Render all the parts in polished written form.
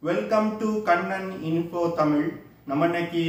Welcome to Kannan info Tamil. நம்ம இன்னைக்கு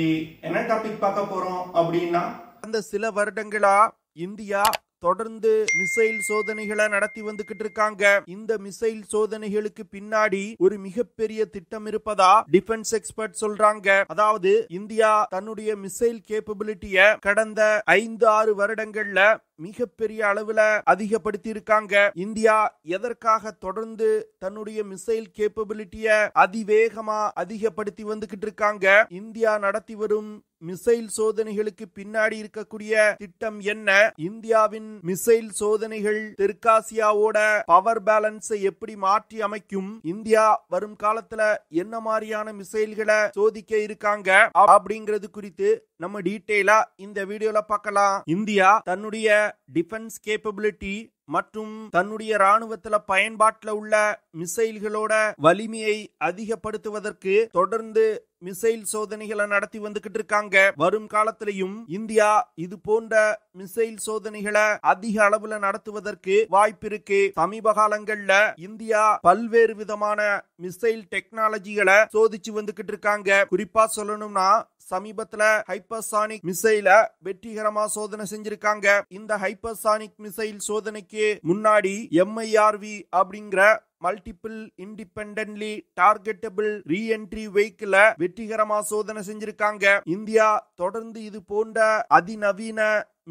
என்ன டாபிக் பார்க்க போறோம் அப்படின்னா, அந்த சில வருடங்களா இந்தியா தொடர்ந்து மிசைல் சோதனைகளை நடத்தி வந்துகிட்டு இருக்காங்க. இந்த மிசைல் சோதனைகளுக்கு பின்னாடி ஒரு மிகப்பெரிய திட்டம் இருப்பதா டிஃபென்ஸ் எக்ஸ்பர்ட் சொல்றாங்க. அதாவது இந்தியா தன்னுடைய மிசைல் கேப்பபிலிட்டிய கடந்த 5-6 வருடங்கள்ல மிகப்பெரிய அளவுல அதிகப்படுத்தி இருக்காங்க. இந்தியா எதற்காக தொடர்ந்து தன்னுடைய மிசைல் கேப்பபிலிட்டிய அதிவேகமா அதிகப்படுத்தி வந்துகிட்டு இருக்காங்க? இந்தியா நடத்தி வரும் மிசைல் சோதனைகளுக்கு பின்னாடி இருக்கக்கூடிய திட்டம் என்ன? இந்தியாவின் மிசைல் சோதனைகள் தெற்காசியாவோட பவர் பேலன்ஸை எப்படி மாற்றி அமைக்கும்? இந்தியா வரும் காலத்துல என்ன மாதிரியான மிசைல்களை சோதிக்க இருக்காங்க அப்படிங்கிறது குறித்து நம்ம டீடைலா இந்த வீடியோல பார்க்கலாம். இந்தியா தன்னுடைய டிஃபென்ஸ் கேப்பபிலிட்டி மற்றும் தன்னுடைய ராணுவத்துல பயன்பாட்டுல உள்ள மிசைல்களோட வலிமையை அதிகப்படுத்துவதற்கு தொடர்ந்து மிசைல் சோதனைகளை நடத்தி வந்துகிட்டு இருக்காங்க. வரும் காலத்திலையும் இந்தியா இது போன்ற மிசைல் சோதனைகளை அதிக அளவுல நடத்துவதற்கு வாய்ப்பு இருக்கு. சமீப காலங்கள்ல இந்தியா பல்வேறு விதமான மிசைல் டெக்னாலஜிகளை சோதிச்சு வந்துகிட்டு இருக்காங்க. குறிப்பா சொல்லணும்னா சமீபத்துல ஹைப்பர்சானிக் மிசைல வெற்றிகரமா சோதனை செஞ்சிருக்காங்க. இந்த ஹைப்பர்சானிக் மிசைல் சோதனைக்கு முன்னாடி MIRV அப்படிங்கிற மல்டிபிள் இண்டிபெண்டன்ட்லி டார்கெட்டபிள் ரீஎன்ட்ரி வெஹிக்கிள வெற்றிகரமா சோதனை செஞ்சிருக்காங்க. இந்தியா தொடர்ந்து இது போன்ற அதிநவீன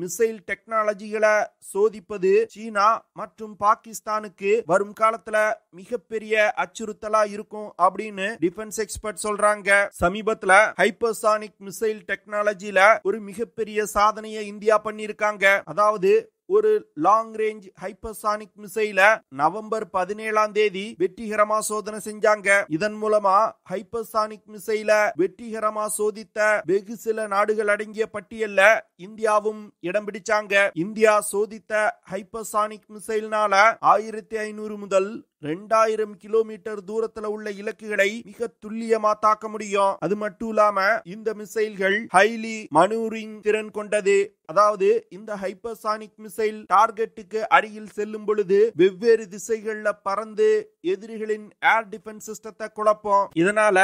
மிசைல் டெக்னாலஜிகளை சோதிப்பது சீனா மற்றும் பாகிஸ்தானுக்கு வரும் காலத்துல மிகப்பெரிய அச்சுறுத்தலா இருக்கும் அப்படின்னு டிஃபென்ஸ் எக்ஸ்பர்ட் சொல்றாங்க. சமீபத்துல ஹைப்பர்சானிக் மிசைல் டெக்னாலஜில ஒரு மிகப்பெரிய சாதனையை இந்தியா பண்ணிருக்காங்க. அதாவது ஒரு லாங் ரேஞ்ச் ஹைப்பர்சானிக் மிசைல நவம்பர் 17 வெற்றிகரமா சோதனை செஞ்சாங்க. இதன் மூலமா ஹைப்பர்சானிக் மிசைல வெற்றிகரமா சோதித்த வெகு சில நாடுகள் அடங்கிய பட்டியல்ல இந்தியாவும் இடம் பிடிச்சாங்க. இந்தியா சோதித்த ஹைப்பர்சானிக் மிசைல்னால 1500 முதல் 2000 கிலோமீட்டர் தூரத்துல உள்ள இலக்குகளை மிக துல்லியமா தாக்க முடியும். அது மட்டும் இல்லாம இந்த மிசைல்கள் ஹைலி மனூரிங் திறன் கொண்டது. அதாவது இந்த ஹைப்பர்சானிக் மிசைல் டார்கெட்டுக்கு அருகில் செல்லும் பொழுது வெவ்வேறு திசைகள்ல பறந்து எதிரிகளின் ஏர் டிஃபென்ஸ் சிஸ்டத்தை குழப்பம். இதனால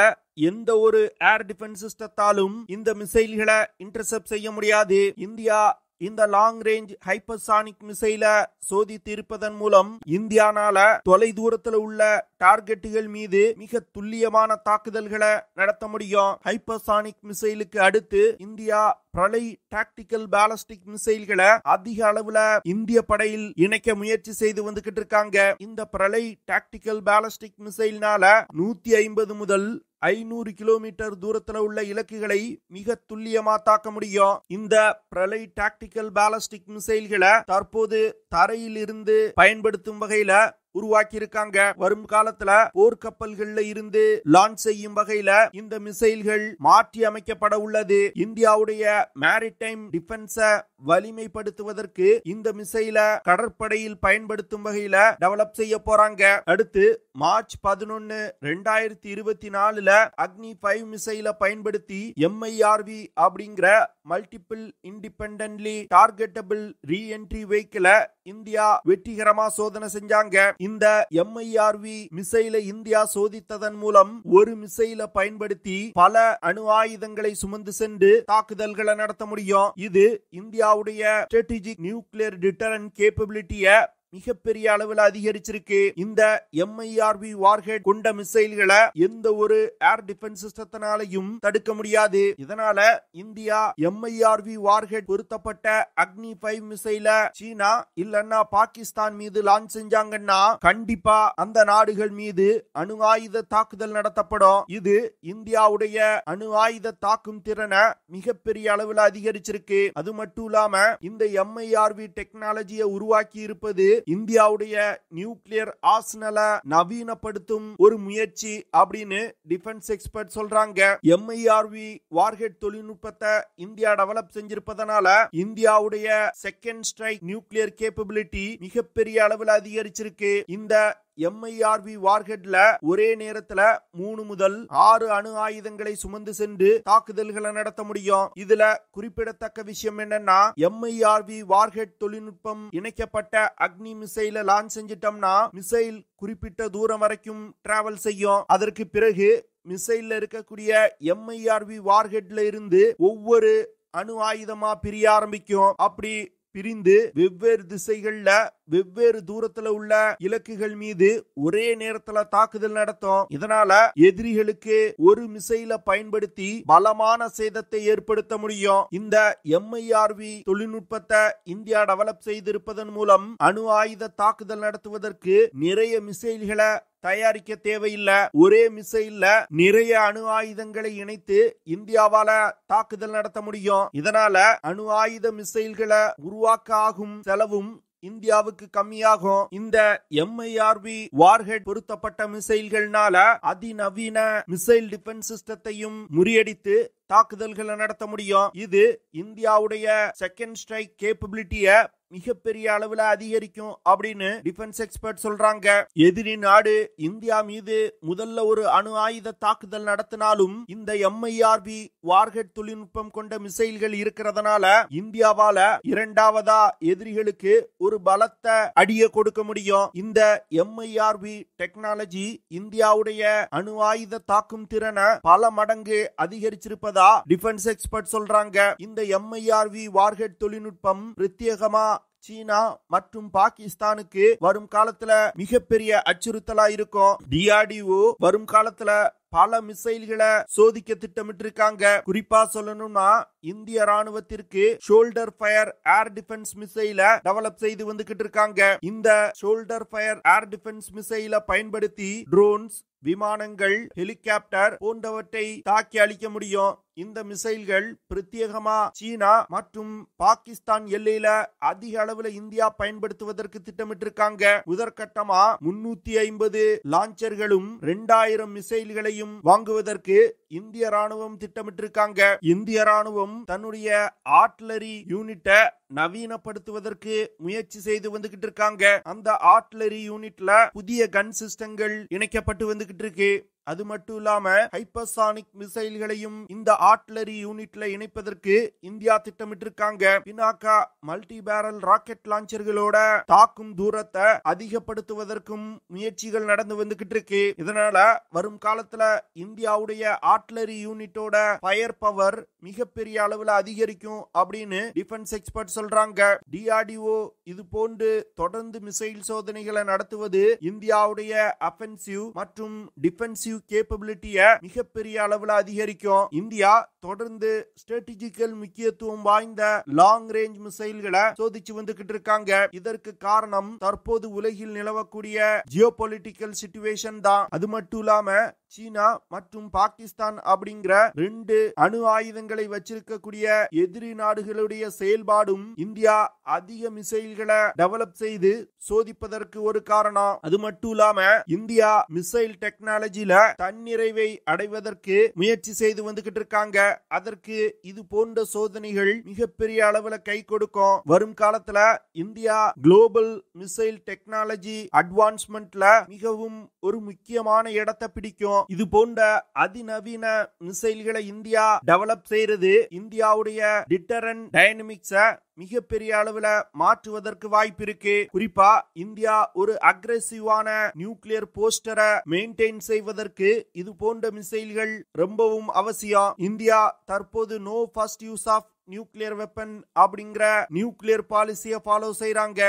எந்த ஒரு ஏர் டிஃபென்ஸ் சிஸ்டத்தாலும் இந்த மிசைல்களை இன்டர்செப்ட் செய்ய முடியாது. இந்தியா இந்த லாங் ரேஞ்ச் ஹைப்பர்சானிக் மிசைல சோதித்து இருப்பதன் மூலம் இந்தியானால தொலை தூரத்தில் உள்ள டார்கெட்டுகள் மீது மிக துல்லியமான தாக்குதல்களை நடத்த முடியும். ஹைப்பர்சானிக் மிசைலுக்கு அடுத்து இந்தியா பிரளய் டாக்டிக்கல் பாலிஸ்டிக் மிசைல்களை அதிக அளவுல இந்திய படையில் இணைக்க முயற்சி செய்து வந்துகிட்டு இருக்காங்க. இந்த பிரளய் டாக்டிக்கல் பாலிஸ்டிக் மிசைல்னால 150 முதல் 500 கிலோமீட்டர் தூரத்துல உள்ள இலக்குகளை மிக துல்லியமா தாக்க முடியும். இந்த பிரளய் டாக்டிக்கல் பாலிஸ்டிக் மிசைல்களை தற்போது தரையில் இருந்து பயன்படுத்தும் வகையில உருவாக்கி இருக்காங்க. வரும் காலத்துல போர்க்கப்பல்கள்ல இருந்து லான்ச் செய்யும் வகையில இந்த மிசைல்கள் மாற்றி அமைக்கப்பட உள்ளது. இந்தியாவுடைய மேரிடைம் டிஃபென்ஸ வலிமைப்படுத்துவதற்கு இந்த மிசைல கடற்படையில் பயன்படுத்தும் வகையில டெவலப் செய்ய போறாங்க. அடுத்து மார்ச் 11, 2024 அக்னி 5 மிசைல பயன்படுத்தி MIRV அப்படிங்கிற மல்டிபிள் இண்டிபெண்டன்ட்லி டார்கெட்டபிள் ரீஎன்ட்ரி வெஹிக்கிள இந்தியா வெற்றிகரமா சோதனை செஞ்சாங்க. இந்த MIRV மிசைலை இந்தியா சோதித்ததன் மூலம் ஒரு மிசைலை பயன்படுத்தி பல அணு ஆயுதங்களை சுமந்து சென்று தாக்குதல்களை நடத்த முடியும். இது இந்தியாவுடைய ஸ்ட்ராட்டஜிக் நியூக்ளியர் டிட்டரன்ட் கேப்பபிலிட்டியை மிகப்பெரிய அளவில் அதிகரிச்சிருக்கு. இந்த MIRV வார்ஹெட் கொண்ட மிசைல்களை எந்த ஒரு ஏர் டிஃபென்ஸ் சிஸ்டத்தினாலையும் தடுக்க முடியாது. இதனால இந்தியா MIRV வார்ஹெட் பொருத்தப்பட்ட அக்னி 5 மிசைல சீனா இல்லன்னா பாகிஸ்தான் மீது லான்ச் செஞ்சாங்கன்னா கண்டிப்பா அந்த நாடுகள் மீது அணு ஆயுத தாக்குதல் நடத்தப்படும். இது இந்தியாவுடைய அணு ஆயுத தாக்கும் திறனை மிகப்பெரிய அளவில் அதிகரிச்சிருக்கு. அது மட்டும் இல்லாம இந்த MIRV டெக்னாலஜியை உருவாக்கி இருப்பது இந்தியாவுடைய நியூக்ளியர் ஆர்சனல நவீனப்படுத்தும் ஒரு முயற்சி அப்படின்னு டிஃபென்ஸ் எக்ஸ்பர்ட் சொல்றாங்க. MIRV வார்ஹெட் தொழில்நுட்பத்தை இந்தியா டெவலப் செஞ்சிருப்பதனால இந்தியாவுடைய செகண்ட் ஸ்ட்ரைக் நியூக்ளியர் கேப்பபிலிட்டி மிகப்பெரிய அளவில் அதிகரிச்சிருக்கு. இந்த MIRV வார்ஹெட்ல ஒரே நேரத்துல 3 முதல் 6 அணு ஆயுதங்களை சுமந்து சென்று தாக்குதல்களை நடத்த முடியும். இதுல குறிப்பிடத்தக்க விஷயம் என்னன்னா, MIRV வார்ஹெட் தொழில்நுட்பம் இணைக்கப்பட்ட அக்னி மிசைல லான்ச் செஞ்சிட்டோம்னா மிசைல் குறிப்பிட்ட தூரம் வரைக்கும் டிராவல் செய்யும். அதற்கு பிறகு மிசைல்ல இருக்கக்கூடிய MIRV வார்ஹெட்ல இருந்து ஒவ்வொரு அணு ஆயுதமா பிரிய ஆரம்பிக்கும். அப்படி பிரிந்து வெவ்வேறு திசைகள்ல வெவ்வேறு தூரத்துல உள்ள இலக்குகள் மீது ஒரே நேரத்துல தாக்குதல் நடத்தும். இதனால எதிரிகளுக்கு ஒரு மிசைலை பயன்படுத்தி பலமான சேதத்தை ஏற்படுத்த முடியும். இந்த MIRV தொழில்நுட்பத்தை இந்தியா டெவலப் செய்திருப்பதன் மூலம் அணு ஆயுத தாக்குதல் நடத்துவதற்கு நிறைய மிசைல்களை தயாரிக்க தேவையில்லை. ஒரே மிசைல்ல நிறைய அணு ஆயுதங்களை இணைத்து இந்தியாவால தாக்குதல் நடத்த முடியும். இதனால அணு ஆயுத மிசைல்களை உருவாக்க ஆகும் செலவும் இந்தியாவுக்கு கம்மியாகும். இந்த MIRV வார்ஹெட் பொருத்தப்பட்ட மிசைல்கள்னால அதிநவீன மிசைல் டிஃபென்ஸ் சிஸ்டத்தையும் முறியடித்து தாக்குதல்களை நடத்த முடியும். இது இந்தியாவுடைய செகண்ட் ஸ்ட்ரைக் கேப்பபிலிட்டிய மிகப்பெரிய அளவுல அதிகரிக்கும் அப்படின்னு டிஃபென்ஸ் எக்ஸ்பர்ட் சொல்றாங்க. எதிரி நாடு இந்தியா மீது முதல்ல ஒரு அணு ஆயுத தாக்குதல் நடத்தினாலும் இந்த MIRV வார்ஹெட் தொழில்நுட்பம் கொண்ட மிசைல்கள் இருக்கிறதுனால இந்தியாவால இரண்டாவதா எதிரிகளுக்கு ஒரு பலத்த அடியை கொடுக்க முடியும். இந்த MIRV டெக்னாலஜி இந்தியாவுடைய அணு ஆயுத தாக்கும் திறனை பல மடங்கு அதிகரிச்சிருப்பதா டிஃபென்ஸ் எக்ஸ்பர்ட் சொல்றாங்க. இந்த MIRV வார்ஹெட் தொழில்நுட்பம் பிரத்யேகமா சீனா மற்றும் பாகிஸ்தானுக்கு வரும் காலத்துல மிகப்பெரிய அச்சுறுத்தலா இருக்கும். DRDO வரும் காலத்துல பல மிசைல்களை சோதிக்க திட்டமிட்டு இருக்காங்க. குறிப்பா சொல்லணும்னா இந்திய ராணுவத்திற்கு ஷோல்டர் ஃபயர் ஏர் டிஃபென்ஸ் மிசைலை டெவலப் செய்து வந்துகிட்டு இருக்காங்க. இந்த ஷோல்டர் ஃபயர் ஏர் டிஃபென்ஸ் மிசைலை பயன்படுத்தி ட்ரோன்ஸ், விமானங்கள், ஹெலிகாப்டர் போன்றவற்றை தாக்கி அழிக்க முடியும். இந்த மிசைல்கள் பிரத்யேகமா சீனா மற்றும் பாகிஸ்தான் எல்லையில அதிக அளவுல இந்தியா பயன்படுத்துவதற்கு திட்டமிட்டு இருக்காங்க. முதற்கட்டமா 350 லான்ச்சர்களும் 2000 மிசைல்களையும் வாங்குவதற்கு இந்திய ராணுவம் திட்டமிட்டு இருக்காங்க. இந்திய ராணுவம் தன்னுடைய ஆர்ட்டிலரி யூனிட்டை நவீனப்படுத்துவதற்கு முயற்சி செய்து வந்துகிட்டு இருக்காங்க. அந்த ஆர்ட்டிலரி யூனிட்ல புதிய கன் சிஸ்டங்கள் இணைக்கப்பட்டு வந்துகிட்டு இருக்கு. அது மட்டும் இல்லாம ஹைப்பர்சானிக் மிசைல்களையும் இந்த ஆர்ட்டிலரி யூனிட்ல இணைப்பதற்கு இந்தியா திட்டமிட்டு இருக்காங்க. பினாக்கா மல்டி பேரல் ராக்கெட் லான்ச்சர்களோட தாக்கும் தூரத்தை அதிகப்படுத்துவதற்கும் முயற்சிகள் நடந்து வந்துகிட்டு இருக்கு. இதனால வரும் காலத்துல இந்தியாவுடைய ஆர்ட்டிலரி யூனிட்டோட ஃபயர் பவர் மிகப்பெரிய அளவுல அதிகரிக்கும் அப்படின்னு டிஃபென்ஸ் எக்ஸ்பர்ட் சொல்றாங்க. DRDO இது போன்று தொடர்ந்து மிசைல் சோதனைகளை நடத்துவது இந்தியாவுடைய அஃபென்சிவ் மற்றும் டிஃபென்சிவ் கேப்பபிலிட்டியை மிகப்பெரிய அளவுல அதிகரிக்கும். இந்தியா தொடர்ந்து ஸ்ட்ராட்டஜிக்கல் முக்கியத்துவம் வாய்ந்த லாங் ரேஞ்ச் மிசைல்களை சோதிச்சு வந்துகிட்டு இருக்காங்க. இதற்கு காரணம் தற்போது உலகில் நிலவக்கூடிய ஜியோபொலிட்டிக்கல் சிச்சுவேஷன் தான். அது மட்டும் இல்லாம சீனா மற்றும் பாகிஸ்தான் அப்படிங்கிற 2 அணு ஆயுதங்களை வச்சிருக்கக்கூடிய எதிரி நாடுகளுடைய செயல்பாடும் இந்தியா அதிக மிசைல்களை டெவலப் செய்து சோதிப்பதற்கு ஒரு காரணம். அது மட்டும் இல்லாம இந்தியா மிசைல் டெக்னாலஜில தன்னிறைவை அடைவதற்கு முயற்சி செய்து வந்துகிட்டு இருக்காங்க. அதற்கு இது போன்ற சோதனைகள் மிகப்பெரிய அளவுல கை கொடுக்கும். வரும் காலத்துல இந்தியா குளோபல் மிசைல் டெக்னாலஜி அட்வான்ஸ்மெண்ட்ல மிகவும் ஒரு முக்கியமான இடத்தை பிடிக்கும். இது போன்ற அதிநவீன மிசைல்களை இந்தியா டெவலப் செய்யறது இந்தியாவுடைய டிட்டரன்ட் டைனமிக்ஸை மிகப்பெரிய அளவுல மாற்றுவதற்கு வாய்ப்பு இருக்கு. குறிப்பா இந்தியா ஒரு அக்ரெசிவான நியூக்ளியர் போஸ்டரை மெயின்டைன் செய்வதற்கு இது போன்ற மிசைல்கள் ரொம்பவும் அவசியம். இந்தியா தற்போது no first use of nuclear weapon அப்படிங்கிற நியூக்ளியர் பாலிசியை ஃபாலோ செய்றாங்க.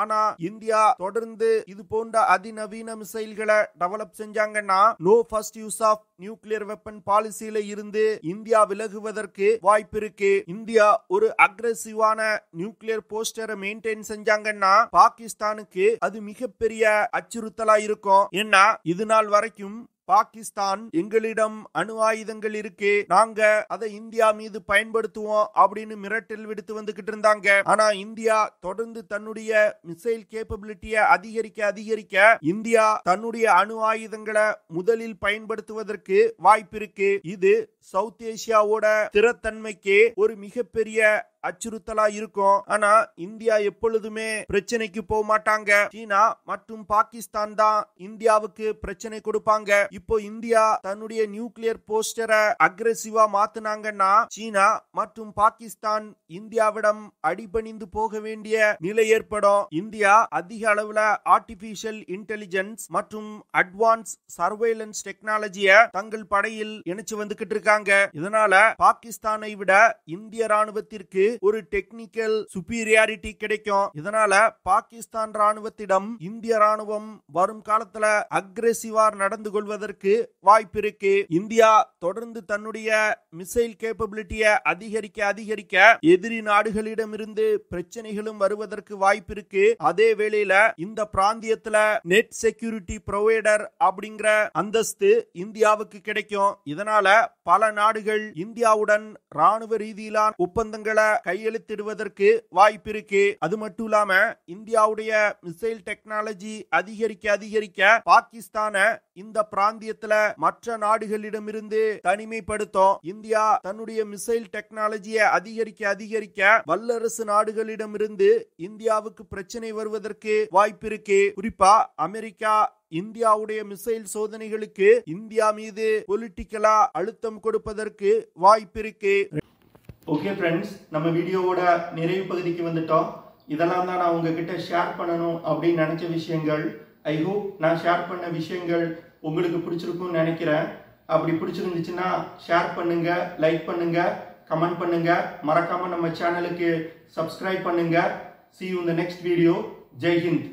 ஆனா இந்தியா தொடர்ந்து இது போன்ற அதிநவீன மிசைல்களை டெவலப் செஞ்சாங்கன்னா no first use of nuclear weapon பாலிசியில இருந்து இந்தியா விலகுவதற்கு வாய்ப்பு இருக்கு. இந்தியா ஒரு அக்ரெசிவான நியூக்ளியர் போஸ்டரை மெயின்டைன் செஞ்சாங்கன்னா பாகிஸ்தானுக்கு அது மிகப்பெரிய அச்சுறுத்தலா இருக்கும். ஏன்னா இது நாள் வரைக்கும் பாகிஸ்தான் எங்களிடம் அணு ஆயுதங்கள் இருக்கு, நாங்க அதை இந்தியா மீது பயன்படுத்துவோம் அப்படின்னு மிரட்டல் விடுத்து வந்துகிட்டு இருந்தாங்க. ஆனா இந்தியா தொடர்ந்து தன்னுடைய மிசைல் கேப்பபிலிட்டியை அதிகரிக்க இந்தியா தன்னுடைய அணு ஆயுதங்களை முதலில் பயன்படுத்துவதற்கு வாய்ப்பு இருக்கு. இது சவுத் ஏசியாவோட ஸ்திரத்தன்மைக்கு ஒரு மிகப்பெரிய அச்சுறுத்தலா இருக்கும். ஆனா இந்தியா எப்பொழுதுமே பிரச்சனைக்கு போக மாட்டாங்க. சீனா மற்றும் பாகிஸ்தான் தான் இந்தியாவுக்கு பிரச்சனை கொடுப்பாங்க. இப்போ இந்தியா தன்னுடைய நியூக்ளியர் போஸ்டரை அக்ரெசிவா மாத்துனாங்கன்னா சீனா மற்றும் பாகிஸ்தான் இந்தியாவிடம் அடிபணிந்து போக வேண்டிய நிலை ஏற்படும். இந்தியா அதிக அளவுல ஆர்டிபிஷியல் இன்டெலிஜென்ஸ் மற்றும் அட்வான்ஸ் சர்வேலன்ஸ் டெக்னாலஜியை தங்கள் படையில் இணைச்சு வந்துகிட்டு இருக்காங்க. இதனால பாகிஸ்தானை விட இந்திய ராணுவத்திற்கு ஒரு டெக்னிக்கல் சுப்பீரியாரிட்டி கிடைக்கும். இதனால பாகிஸ்தான் ராணுவத்திடம் இந்திய ராணுவம் வரும் காலத்துல அக்ரெசிவா நடந்து கொள்வதற்கு வாய்ப்பு இருக்கு. இந்தியா தொடர்ந்து தன்னுடைய மிசைல் கேப்பபிலிட்டியை அதிகரிக்க எதிரி நாடுகளிடமிருந்து பிரச்சனைகளும் வருவதற்கு வாய்ப்பு இருக்கு. அதே வேளையில இந்த பிராந்தியத்துல நெட் செக்யூரிட்டி ப்ரொவைடர் அப்படிங்கிற அந்தஸ்து இந்தியாவுக்கு கிடைக்கும். இதனால பல நாடுகள் இந்தியாவுடன் ராணுவ ரீதியிலான ஒப்பந்தங்களை கையெழுத்திடுவதற்கு வாய்ப்பு இருக்கு. அது மட்டும் இல்லாம இந்தியாவுடைய மிசைல் டெக்னாலஜி அதிகரிக்க பாகிஸ்தான இந்த பிராந்தியத்துல மற்ற நாடுகளிடமிருந்து தனிமைப்படுத்தும். இந்தியா தன்னுடைய மிசைல் டெக்னாலஜியை அதிகரிக்க வல்லரசு நாடுகளிடமிருந்து இந்தியாவுக்கு பிரச்சனை வருவதற்கு வாய்ப்பு இருக்கு. குறிப்பா அமெரிக்கா இந்தியாவுடைய மிசைல் சோதனைகளுக்கு இந்தியா மீது பொலிட்டிக்கலா அழுத்தம் கொடுப்பதற்கு வாய்ப்பு இருக்கு. ஓகே ஃப்ரெண்ட்ஸ், நம்ம வீடியோவோட நிறைவு பகுதிக்கு வந்துட்டோம். இதெல்லாம் தான் நான் உங்ககிட்ட ஷேர் பண்ணணும் அப்படின்னு நினைச்ச விஷயங்கள். ஐ ஹோப் நான் ஷேர் பண்ண விஷயங்கள் உங்களுக்கு பிடிச்சிருக்கும்னு நினைக்கிறேன். அப்படி பிடிச்சிருந்துச்சுன்னா ஷேர் பண்ணுங்க, லைக் பண்ணுங்க, கமெண்ட் பண்ணுங்க. மறக்காம நம்ம சேனலுக்கு சப்ஸ்கிரைப் பண்ணுங்க. See you in the next video. Jai Hind.